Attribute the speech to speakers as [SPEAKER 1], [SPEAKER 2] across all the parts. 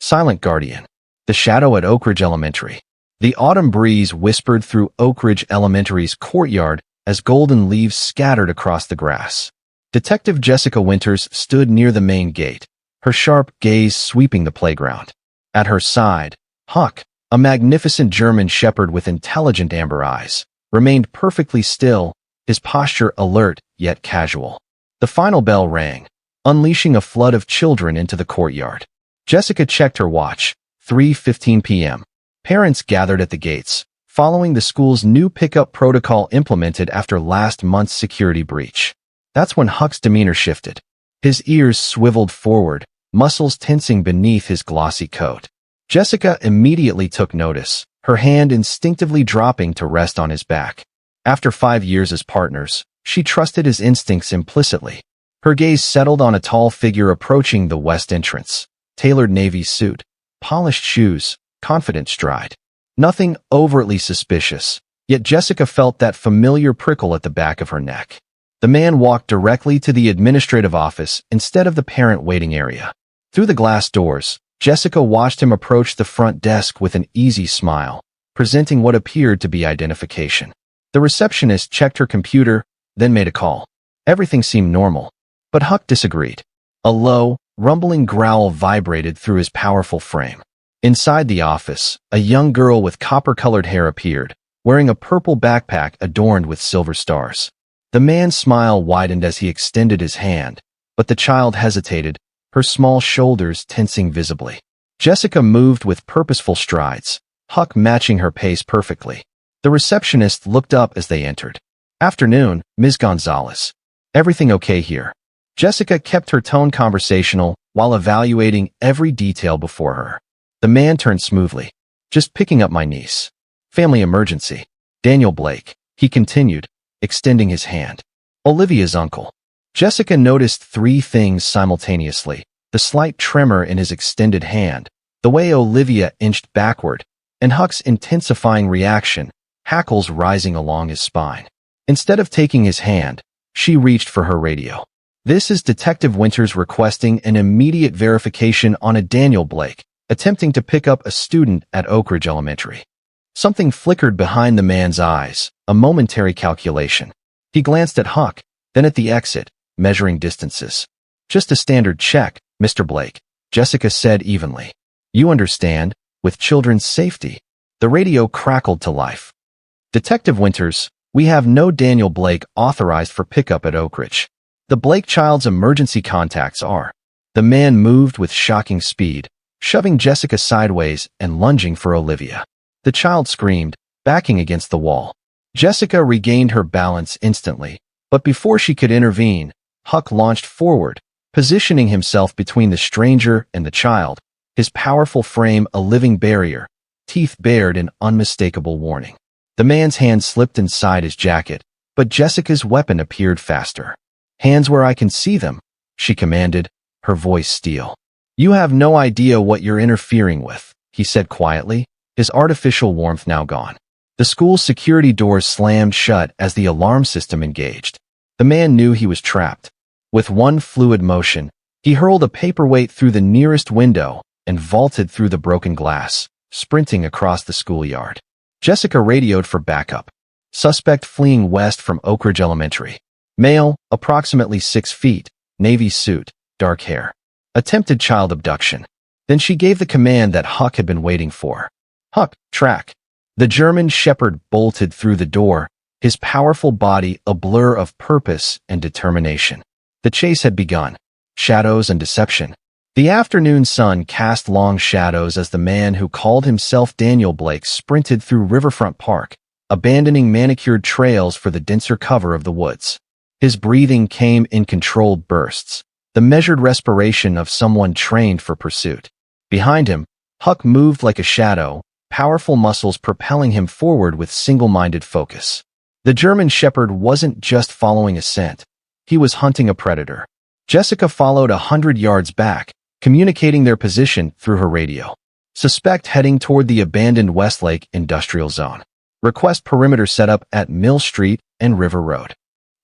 [SPEAKER 1] Silent Guardian. The shadow at Oak Ridge Elementary. The autumn breeze whispered through Oak Ridge Elementary's courtyard as golden leaves scattered across the grass. Detective Jessica Winters stood near the main gate, her sharp gaze sweeping the playground. At her side, Huck, a magnificent German shepherd with intelligent amber eyes, remained perfectly still, his posture alert yet casual. The final bell rang, unleashing a flood of children into the courtyard. Jessica checked her watch. 3:15 p.m. Parents gathered at the gates, following the school's new pickup protocol implemented after last month's security breach. That's when Huck's demeanor shifted. His ears swiveled forward, muscles tensing beneath his glossy coat. Jessica immediately took notice, her hand instinctively dropping to rest on his back. After 5 years as partners, she trusted his instincts implicitly. Her gaze settled on a tall figure approaching the west entrance. Tailored navy suit, polished shoes, confident stride. Nothing overtly suspicious, yet Jessica felt that familiar prickle at the back of her neck. The man walked directly to the administrative office instead of the parent waiting area. Through the glass doors, Jessica watched him approach the front desk with an easy smile, presenting what appeared to be identification. The receptionist checked her computer, then made a call. Everything seemed normal, but Huck disagreed. A low, rumbling growl vibrated through his powerful frame. Inside the office, a young girl with copper-colored hair appeared, wearing a purple backpack adorned with silver stars. The man's smile widened as he extended his hand, but the child hesitated, her small shoulders tensing visibly. Jessica moved with purposeful strides, Huck matching her pace perfectly. The receptionist looked up as they entered. "Afternoon, Ms. Gonzalez. Everything okay here?" Jessica kept her tone conversational while evaluating every detail before her. The man turned smoothly. "Just picking up my niece. Family emergency. Daniel Blake," he continued, extending his hand. "Olivia's uncle." Jessica noticed 3 things simultaneously: the slight tremor in his extended hand, the way Olivia inched backward, and Huck's intensifying reaction, hackles rising along his spine. Instead of taking his hand, she reached for her radio. "This is Detective Winters requesting an immediate verification on a Daniel Blake, attempting to pick up a student at Oak Ridge Elementary." Something flickered behind the man's eyes, a momentary calculation. He glanced at Huck, then at the exit, measuring distances. "Just a standard check, Mr. Blake," Jessica said evenly. "You understand, with children's safety." The radio crackled to life. "Detective Winters, we have no Daniel Blake authorized for pickup at Oak Ridge. The Blake child's emergency contacts are." The man moved with shocking speed, shoving Jessica sideways and lunging for Olivia. The child screamed, backing against the wall. Jessica regained her balance instantly, but before she could intervene, Huck launched forward, positioning himself between the stranger and the child, his powerful frame a living barrier, teeth bared in unmistakable warning. The man's hand slipped inside his jacket, but Jessica's weapon appeared faster. "Hands where I can see them," she commanded, her voice steel. "You have no idea what you're interfering with," he said quietly, his artificial warmth now gone. The school's security doors slammed shut as the alarm system engaged. The man knew he was trapped. With one fluid motion, he hurled a paperweight through the nearest window and vaulted through the broken glass, sprinting across the schoolyard. Jessica radioed for backup. Suspect fleeing west from Oak Ridge Elementary. Male, approximately 6 feet, navy suit, dark hair. Attempted child abduction. Then she gave the command that Huck had been waiting for. "Huck, track." The German shepherd bolted through the door, his powerful body a blur of purpose and determination. The chase had begun. Shadows and deception. The afternoon sun cast long shadows as the man who called himself Daniel Blake sprinted through Riverfront Park, abandoning manicured trails for the denser cover of the woods. His breathing came in controlled bursts, the measured respiration of someone trained for pursuit. Behind him, Huck moved like a shadow, powerful muscles propelling him forward with single-minded focus. The German shepherd wasn't just following a scent. He was hunting a predator. Jessica followed 100 yards back, communicating their position through her radio. "Suspect heading toward the abandoned Westlake Industrial Zone. Request perimeter setup at Mill Street and River Road."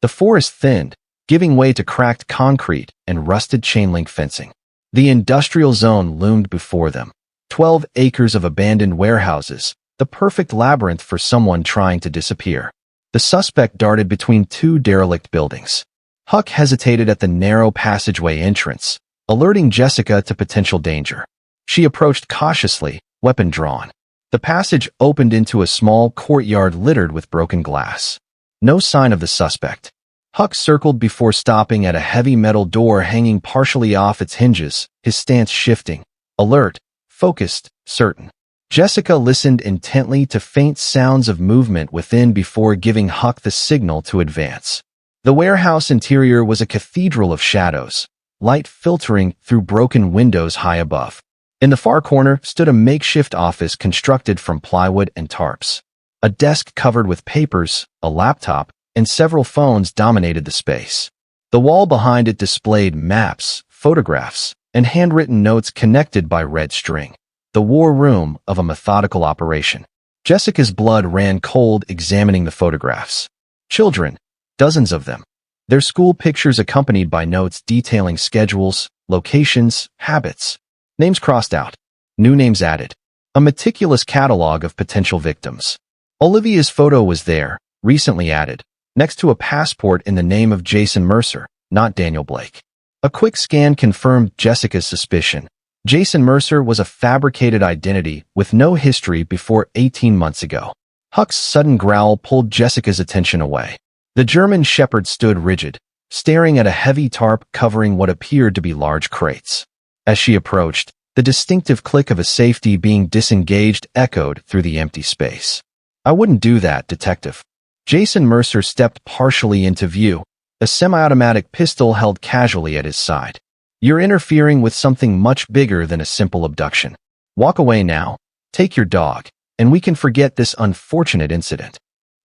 [SPEAKER 1] The forest thinned, giving way to cracked concrete and rusted chain-link fencing. The industrial zone loomed before them. 12 acres of abandoned warehouses, the perfect labyrinth for someone trying to disappear. The suspect darted between two derelict buildings. Huck hesitated at the narrow passageway entrance, alerting Jessica to potential danger. She approached cautiously, weapon drawn. The passage opened into a small courtyard littered with broken glass. No sign of the suspect. Huck circled before stopping at a heavy metal door hanging partially off its hinges, his stance shifting. Alert, focused, certain. Jessica listened intently to faint sounds of movement within before giving Huck the signal to advance. The warehouse interior was a cathedral of shadows, light filtering through broken windows high above. In the far corner stood a makeshift office constructed from plywood and tarps. A desk covered with papers, a laptop, and several phones dominated the space. The wall behind it displayed maps, photographs, and handwritten notes connected by red string. The war room of a methodical operation. Jessica's blood ran cold examining the photographs. Children, dozens of them. Their school pictures accompanied by notes detailing schedules, locations, habits. Names crossed out. New names added. A meticulous catalog of potential victims. Olivia's photo was there, recently added, next to a passport in the name of Jason Mercer, not Daniel Blake. A quick scan confirmed Jessica's suspicion. Jason Mercer was a fabricated identity with no history before 18 months ago. Huck's sudden growl pulled Jessica's attention away. The German shepherd stood rigid, staring at a heavy tarp covering what appeared to be large crates. As she approached, the distinctive click of a safety being disengaged echoed through the empty space. "I wouldn't do that, Detective." Jason Mercer stepped partially into view, a semi-automatic pistol held casually at his side. "You're interfering with something much bigger than a simple abduction. Walk away now, take your dog, and we can forget this unfortunate incident."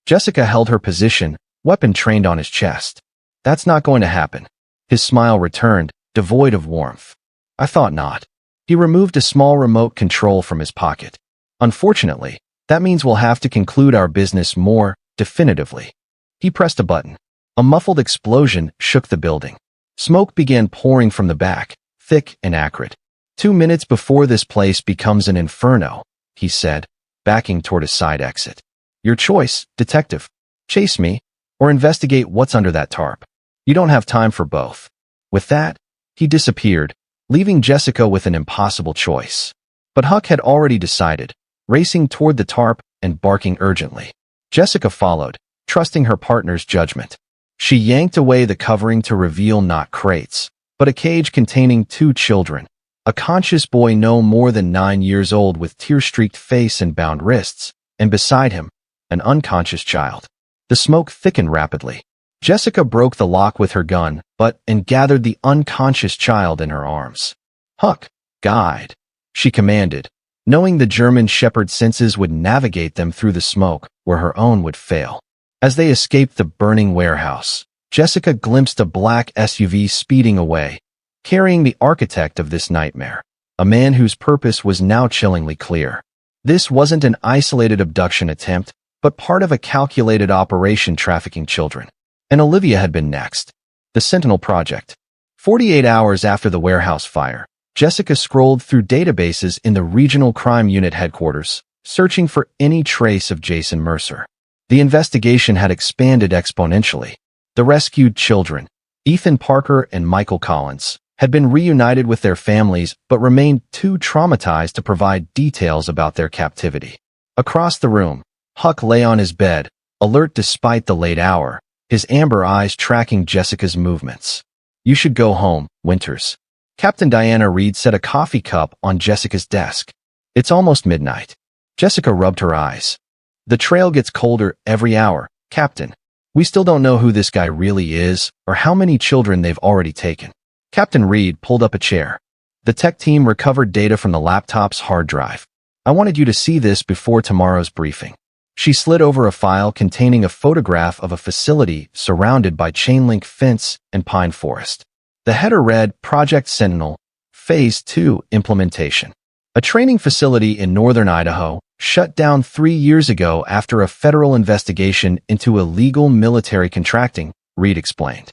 [SPEAKER 1] Jessica held her position, weapon trained on his chest. "That's not going to happen." His smile returned, devoid of warmth. "I thought not." He removed a small remote control from his pocket. "Unfortunately, that means we'll have to conclude our business more definitively." He pressed a button. A muffled explosion shook the building. Smoke began pouring from the back, thick and acrid. 2 minutes before this place becomes an inferno, he said, backing toward a side exit. "Your choice, Detective. Chase me, or investigate what's under that tarp. You don't have time for both." With that, he disappeared, leaving Jessica with an impossible choice. But Huck had already decided, racing toward the tarp and barking urgently. Jessica followed, trusting her partner's judgment. She yanked away the covering to reveal not crates, but a cage containing 2 children, a conscious boy no more than 9 years old with tear-streaked face and bound wrists, and beside him, an unconscious child. The smoke thickened rapidly. Jessica broke the lock with her gun, and gathered the unconscious child in her arms. "Huck, guide," she commanded, knowing the German shepherd's senses would navigate them through the smoke where her own would fail. As they escaped the burning warehouse, Jessica glimpsed a black SUV speeding away, carrying the architect of this nightmare, a man whose purpose was now chillingly clear. This wasn't an isolated abduction attempt, but part of a calculated operation trafficking children. And Olivia had been next. The Sentinel project. 48 hours after the warehouse fire, Jessica scrolled through databases in the Regional Crime Unit headquarters, searching for any trace of Jason Mercer. The investigation had expanded exponentially. The rescued children, Ethan Parker and Michael Collins, had been reunited with their families but remained too traumatized to provide details about their captivity. Across the room, Huck lay on his bed, alert despite the late hour, his amber eyes tracking Jessica's movements. "You should go home, Winters." Captain Diana Reed set a coffee cup on Jessica's desk. "It's almost midnight." Jessica rubbed her eyes. "The trail gets colder every hour, Captain. We still don't know who this guy really is or how many children they've already taken." Captain Reed pulled up a chair. "The tech team recovered data from the laptop's hard drive. I wanted you to see this before tomorrow's briefing." She slid over a file containing a photograph of a facility surrounded by chain-link fence and pine forest. The header read, "Project Sentinel, Phase 2 Implementation." A training facility in northern Idaho, shut down 3 years ago after a federal investigation into illegal military contracting, Reed explained.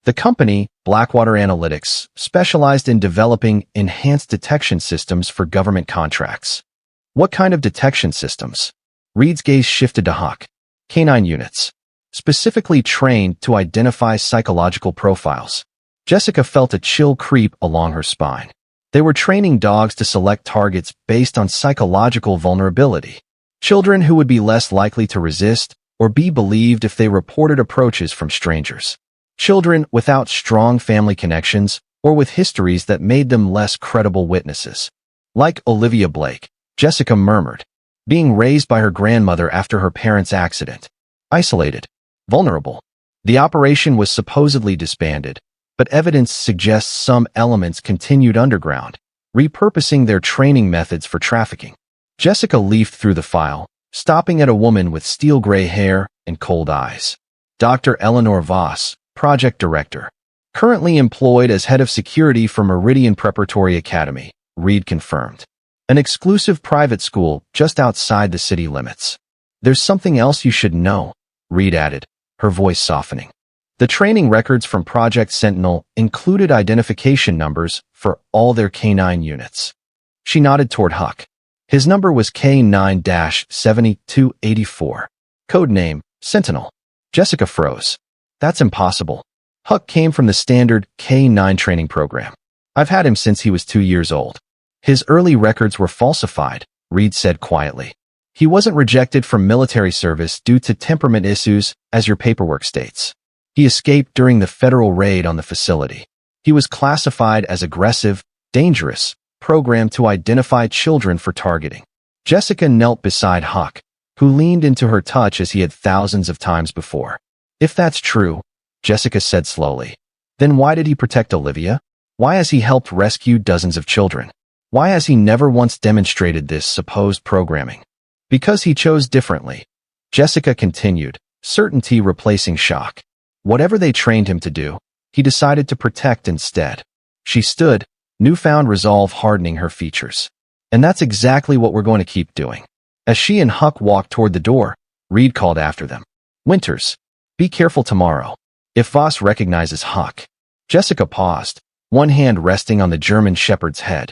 [SPEAKER 1] The company, Blackwater Analytics, specialized in developing enhanced detection systems for government contracts. What kind of detection systems? Reed's gaze shifted to Huck. Canine units, specifically trained to identify psychological profiles. Jessica felt a chill creep along her spine. They were training dogs to select targets based on psychological vulnerability. Children who would be less likely to resist or be believed if they reported approaches from strangers. Children without strong family connections or with histories that made them less credible witnesses. Like Olivia Blake, Jessica murmured, being raised by her grandmother after her parents' accident. Isolated. Vulnerable. The operation was supposedly disbanded, but evidence suggests some elements continued underground, repurposing their training methods for trafficking. Jessica leafed through the file, stopping at a woman with steel-gray hair and cold eyes. Dr. Eleanor Voss, project director. Currently employed as head of security for Meridian Preparatory Academy, Reed confirmed. An exclusive private school just outside the city limits. There's something else you should know, Reed added, her voice softening. The training records from Project Sentinel included identification numbers for all their K9 units. She nodded toward Huck. His number was K9-7284. Code name, Sentinel. Jessica froze. That's impossible. Huck came from the standard K9 training program. I've had him since he was 2 years old. His early records were falsified, Reed said quietly. He wasn't rejected from military service due to temperament issues, as your paperwork states. He escaped during the federal raid on the facility. He was classified as aggressive, dangerous, programmed to identify children for targeting. Jessica knelt beside Huck, who leaned into her touch as he had thousands of times before. If that's true, Jessica said slowly, then why did he protect Olivia? Why has he helped rescue dozens of children? Why has he never once demonstrated this supposed programming? Because he chose differently. Jessica continued, certainty replacing shock. Whatever they trained him to do, he decided to protect instead. She stood, newfound resolve hardening her features. And that's exactly what we're going to keep doing. As she and Huck walked toward the door, Reed called after them. Winters, be careful tomorrow. If Voss recognizes Huck. Jessica paused, one hand resting on the German shepherd's head.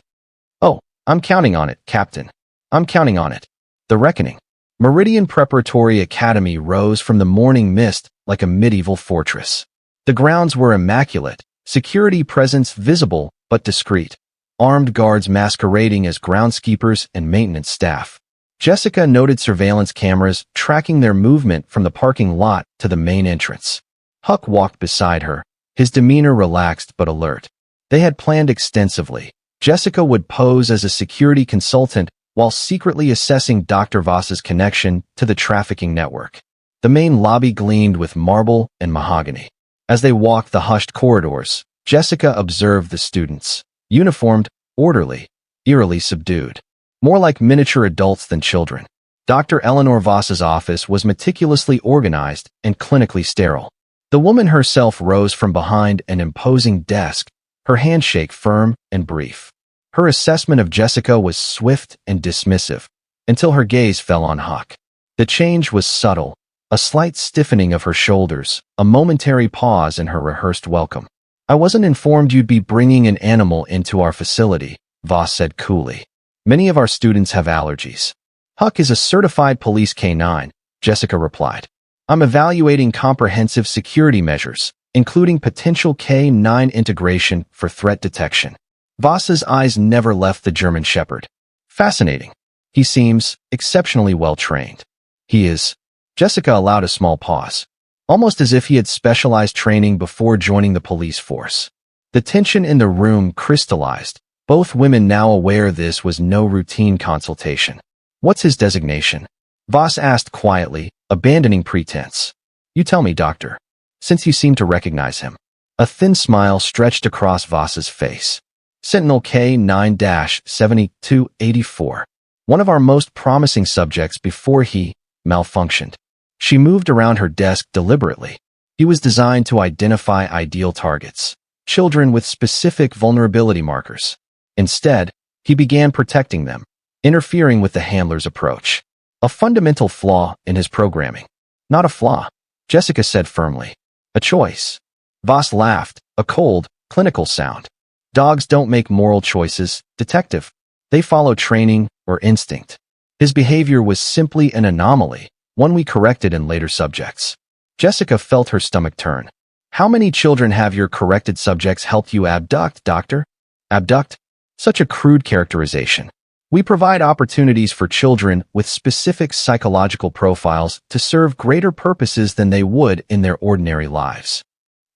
[SPEAKER 1] Oh, I'm counting on it, Captain. I'm counting on it. The reckoning. Meridian Preparatory Academy rose from the morning mist like a medieval fortress. The grounds were immaculate, security presence visible but discreet, armed guards masquerading as groundskeepers and maintenance staff. Jessica noted surveillance cameras tracking their movement from the parking lot to the main entrance. Huck walked beside her, his demeanor relaxed but alert. They had planned extensively. Jessica would pose as a security consultant while secretly assessing Dr. Voss's connection to the trafficking network. The main lobby gleamed with marble and mahogany. As they walked the hushed corridors, Jessica observed the students, uniformed, orderly, eerily subdued. More like miniature adults than children. Dr. Eleanor Voss's office was meticulously organized and clinically sterile. The woman herself rose from behind an imposing desk, her handshake firm and brief. Her assessment of Jessica was swift and dismissive, until her gaze fell on Huck. The change was subtle, a slight stiffening of her shoulders, a momentary pause in her rehearsed welcome. I wasn't informed you'd be bringing an animal into our facility, Voss said coolly. Many of our students have allergies. Huck is a certified police K9, Jessica replied. I'm evaluating comprehensive security measures, including potential K9 integration for threat detection. Voss's eyes never left the German shepherd. Fascinating. He seems exceptionally well trained. He is. Jessica allowed a small pause, almost as if he had specialized training before joining the police force. The tension in the room crystallized, both women now aware this was no routine consultation. What's his designation? Voss asked quietly, abandoning pretense. You tell me, doctor, since you seem to recognize him. A thin smile stretched across Voss's face. Sentinel K9-7284. One of our most promising subjects before he malfunctioned. She moved around her desk deliberately. He was designed to identify ideal targets, children with specific vulnerability markers. Instead, he began protecting them, interfering with the handler's approach. A fundamental flaw in his programming. Not a flaw, Jessica said firmly. A choice. Voss laughed, a cold, clinical sound. Dogs don't make moral choices, detective. They follow training or instinct. His behavior was simply an anomaly, one we corrected in later subjects. Jessica felt her stomach turn. How many children have your corrected subjects helped you abduct, doctor? Abduct? Such a crude characterization. We provide opportunities for children with specific psychological profiles to serve greater purposes than they would in their ordinary lives.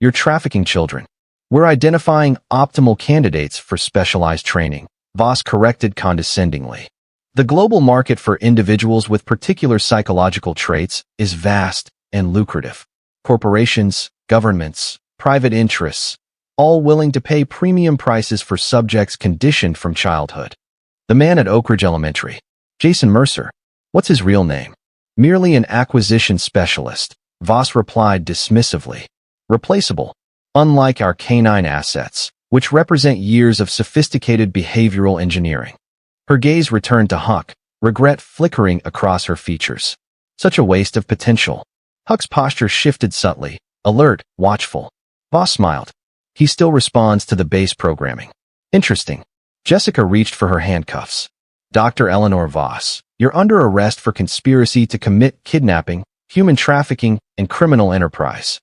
[SPEAKER 1] You're trafficking children. We're identifying optimal candidates for specialized training, Voss corrected condescendingly. The global market for individuals with particular psychological traits is vast and lucrative. Corporations, governments, private interests, all willing to pay premium prices for subjects conditioned from childhood. The man at Oak Ridge Elementary. Jason Mercer. What's his real name? Merely an acquisition specialist, Voss replied dismissively. Replaceable. Unlike our canine assets, which represent years of sophisticated behavioral engineering. Her gaze returned to Huck, regret flickering across her features. Such a waste of potential. Huck's posture shifted subtly, alert, watchful. Voss smiled. He still responds to the base programming. Interesting. Jessica reached for her handcuffs. Dr. Eleanor Voss, you're under arrest for conspiracy to commit kidnapping, human trafficking, and criminal enterprise.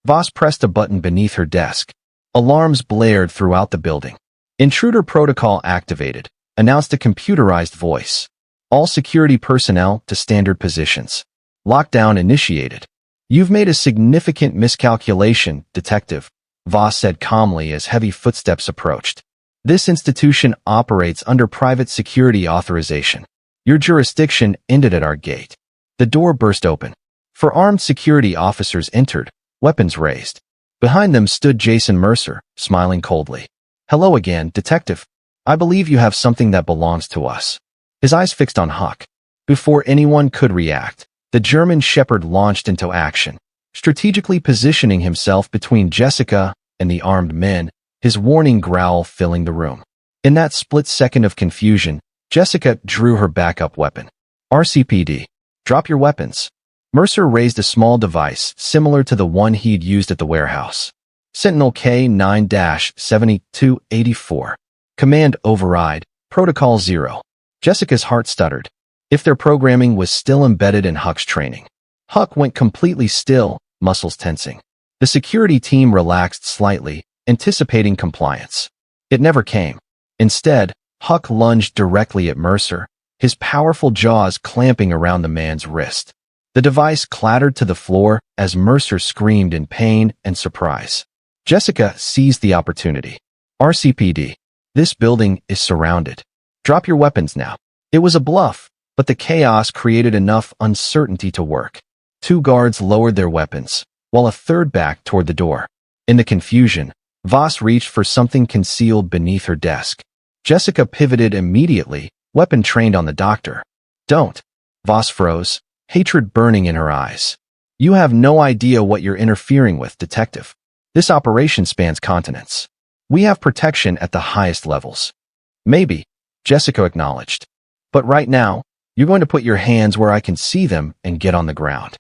[SPEAKER 1] Voss pressed a button beneath her desk. Alarms blared throughout the building. Intruder protocol activated, announced a computerized voice. All security personnel to standard positions. Lockdown initiated. You've made a significant miscalculation, detective, Voss said calmly as heavy footsteps approached. This institution operates under private security authorization. Your jurisdiction ended at our gate. The door burst open. Four armed security officers entered, weapons raised. Behind them stood Jason Mercer, smiling coldly. Hello again, detective. I believe you have something that belongs to us. His eyes fixed on Huck. Before anyone could react, the German shepherd launched into action, strategically positioning himself between Jessica and the armed men, his warning growl filling the room. In that split second of confusion, Jessica drew her backup weapon. RCPD. Drop your weapons. Mercer raised a small device similar to the one he'd used at the warehouse. Sentinel K9-7284. Command override. Protocol 0. Jessica's heart stuttered. If their programming was still embedded in Huck's training. Huck went completely still, muscles tensing. The security team relaxed slightly, anticipating compliance. It never came. Instead, Huck lunged directly at Mercer, his powerful jaws clamping around the man's wrist. The device clattered to the floor as Mercer screamed in pain and surprise. Jessica seized the opportunity. RCPD. This building is surrounded. Drop your weapons now. It was a bluff, but the chaos created enough uncertainty to work. Two guards lowered their weapons, while a third backed toward the door. In the confusion, Voss reached for something concealed beneath her desk. Jessica pivoted immediately, weapon trained on the doctor. Don't. Voss froze, hatred burning in her eyes. You have no idea what you're interfering with, detective. This operation spans continents. We have protection at the highest levels. Maybe, Jessica acknowledged. But right now, you're going to put your hands where I can see them and get on the ground.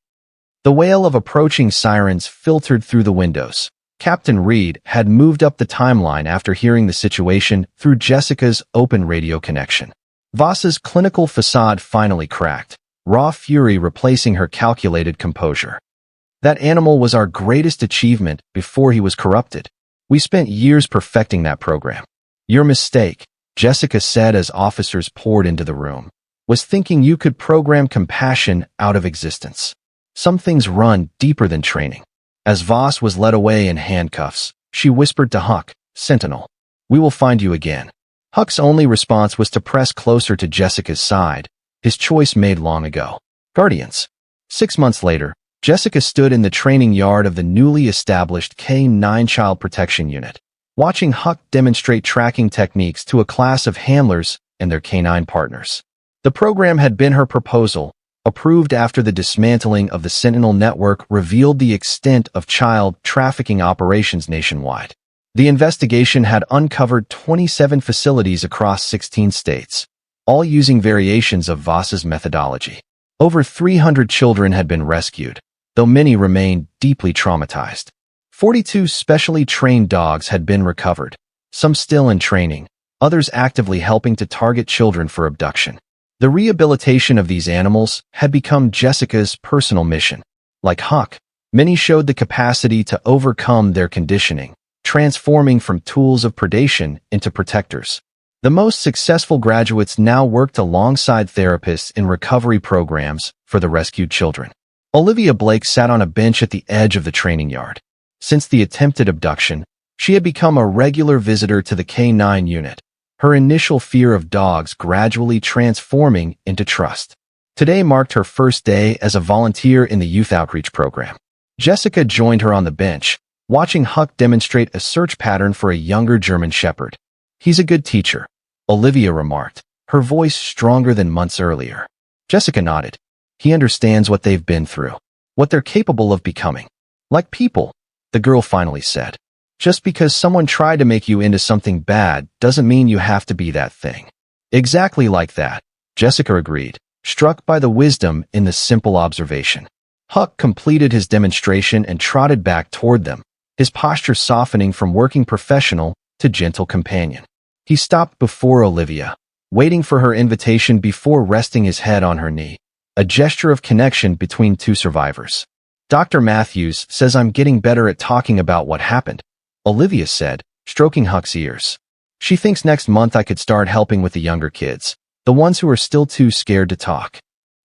[SPEAKER 1] The wail of approaching sirens filtered through the windows. Captain Reed had moved up the timeline after hearing the situation through Jessica's open radio connection. Voss's clinical facade finally cracked, raw fury replacing her calculated composure. That animal was our greatest achievement before he was corrupted. We spent years perfecting that program. Your mistake, Jessica said as officers poured into the room, was thinking you could program compassion out of existence. Some things run deeper than training. As Voss was led away in handcuffs, she whispered to Huck, Sentinel. We will find you again. Huck's only response was to press closer to Jessica's side, his choice made long ago. Guardians. 6 months later, Jessica stood in the training yard of the newly established K9 Child Protection Unit, watching Huck demonstrate tracking techniques to a class of handlers and their canine partners. The program had been her proposal, approved after the dismantling of the Sentinel network revealed the extent of child trafficking operations nationwide. The investigation had uncovered 27 facilities across 16 states, all using variations of Voss's methodology. Over 300 children had been rescued, though many remained deeply traumatized. 42 specially trained dogs had been recovered, some still in training, others actively helping to target children for abduction. The rehabilitation of these animals had become Jessica's personal mission. Like Huck, many showed the capacity to overcome their conditioning, transforming from tools of predation into protectors. The most successful graduates now worked alongside therapists in recovery programs for the rescued children. Olivia Blake sat on a bench at the edge of the training yard. Since the attempted abduction, she had become a regular visitor to the K-9 unit, her initial fear of dogs gradually transforming into trust. Today marked her first day as a volunteer in the youth outreach program. Jessica joined her on the bench, watching Huck demonstrate a search pattern for a younger German Shepherd. "He's a good teacher," Olivia remarked, her voice stronger than months earlier. Jessica nodded. "He understands what they've been through, what they're capable of becoming. Like people," the girl finally said. "Just because someone tried to make you into something bad doesn't mean you have to be that thing." Exactly like that, Jessica agreed, struck by the wisdom in the simple observation. Huck completed his demonstration and trotted back toward them, his posture softening from working professional to gentle companion. He stopped before Olivia, waiting for her invitation before resting his head on her knee, a gesture of connection between two survivors. "Dr. Matthews says I'm getting better at talking about what happened," Olivia said, stroking Huck's ears. "She thinks next month I could start helping with the younger kids, the ones who are still too scared to talk."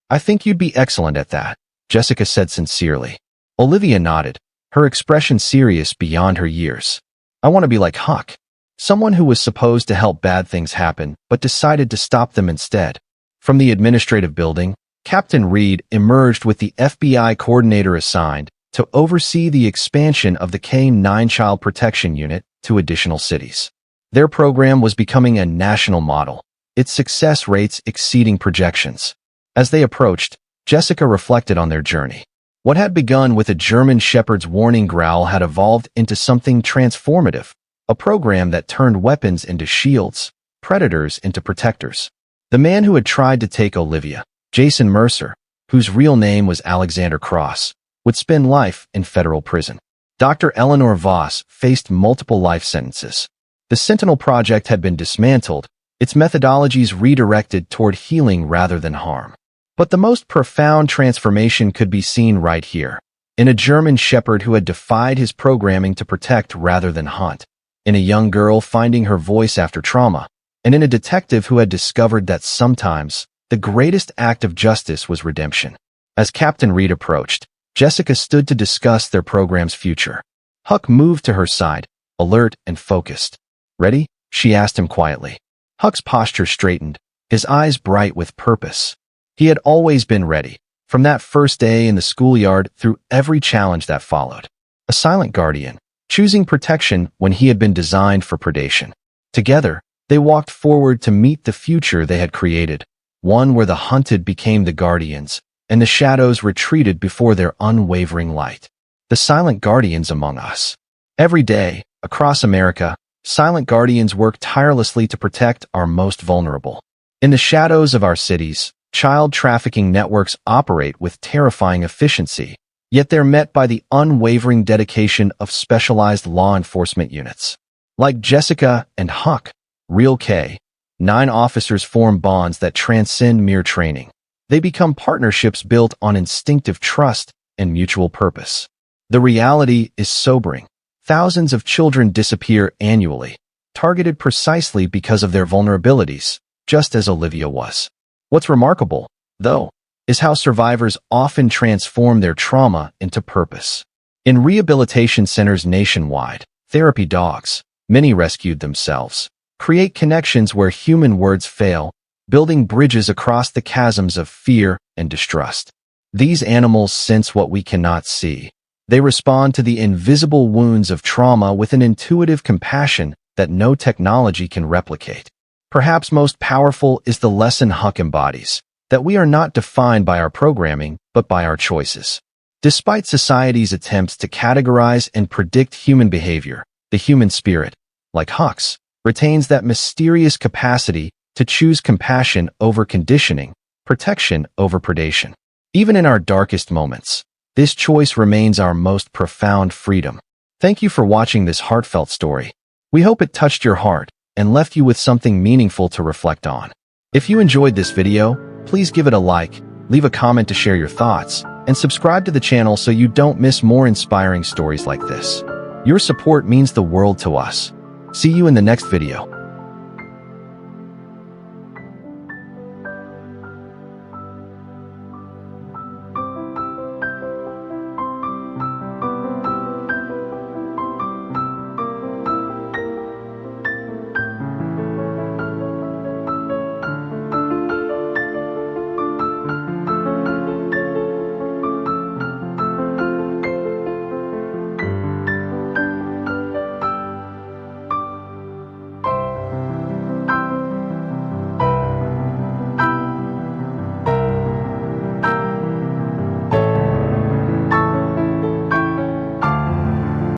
[SPEAKER 1] "I think you'd be excellent at that," Jessica said sincerely. Olivia nodded, her expression serious beyond her years. "I want to be like Huck, someone who was supposed to help bad things happen but decided to stop them instead." From the administrative building, Captain Reed emerged with the FBI coordinator assigned to oversee the expansion of the K-9 Child Protection Unit to additional cities. Their program was becoming a national model, its success rates exceeding projections. As they approached, Jessica reflected on their journey. What had begun with a German Shepherd's warning growl had evolved into something transformative, a program that turned weapons into shields, predators into protectors. The man who had tried to take Olivia, Jason Mercer, whose real name was Alexander Cross, would spend life in federal prison. Dr. Eleanor Voss faced multiple life sentences. The Sentinel project had been dismantled, its methodologies redirected toward healing rather than harm. But the most profound transformation could be seen right here, in a German Shepherd who had defied his programming to protect rather than hunt, in a young girl finding her voice after trauma, and in a detective who had discovered that sometimes the greatest act of justice was redemption. As Captain Reed approached, Jessica stood to discuss their program's future. Huck moved to her side, alert and focused. "Ready?" she asked him quietly. Huck's posture straightened, his eyes bright with purpose. He had always been ready, from that first day in the schoolyard through every challenge that followed. A silent guardian, choosing protection when he had been designed for predation. Together, they walked forward to meet the future they had created, one where the hunted became the guardians, and the shadows retreated before their unwavering light. The silent guardians among us. Every day, across America, silent guardians work tirelessly to protect our most vulnerable. In the shadows of our cities, child trafficking networks operate with terrifying efficiency, yet they're met by the unwavering dedication of specialized law enforcement units. Like Jessica and Huck, Real K-9 officers form bonds that transcend mere training. They become partnerships built on instinctive trust and mutual purpose. The reality is sobering. Thousands of children disappear annually, targeted precisely because of their vulnerabilities, just as Olivia was. What's remarkable, though, is how survivors often transform their trauma into purpose. In rehabilitation centers nationwide, therapy dogs, many rescued themselves, create connections where human words fail, building bridges across the chasms of fear and distrust. These animals sense what we cannot see. They respond to the invisible wounds of trauma with an intuitive compassion that no technology can replicate. Perhaps most powerful is the lesson Huck embodies, that we are not defined by our programming, but by our choices. Despite society's attempts to categorize and predict human behavior, the human spirit, like Huck's, retains that mysterious capacity to choose compassion over conditioning, protection over predation. Even in our darkest moments, this choice remains our most profound freedom. Thank you for watching this heartfelt story. We hope it touched your heart and left you with something meaningful to reflect on. If you enjoyed this video, please give it a like, leave a comment to share your thoughts, and subscribe to the channel so you don't miss more inspiring stories like this. Your support means the world to us. See you in the next video.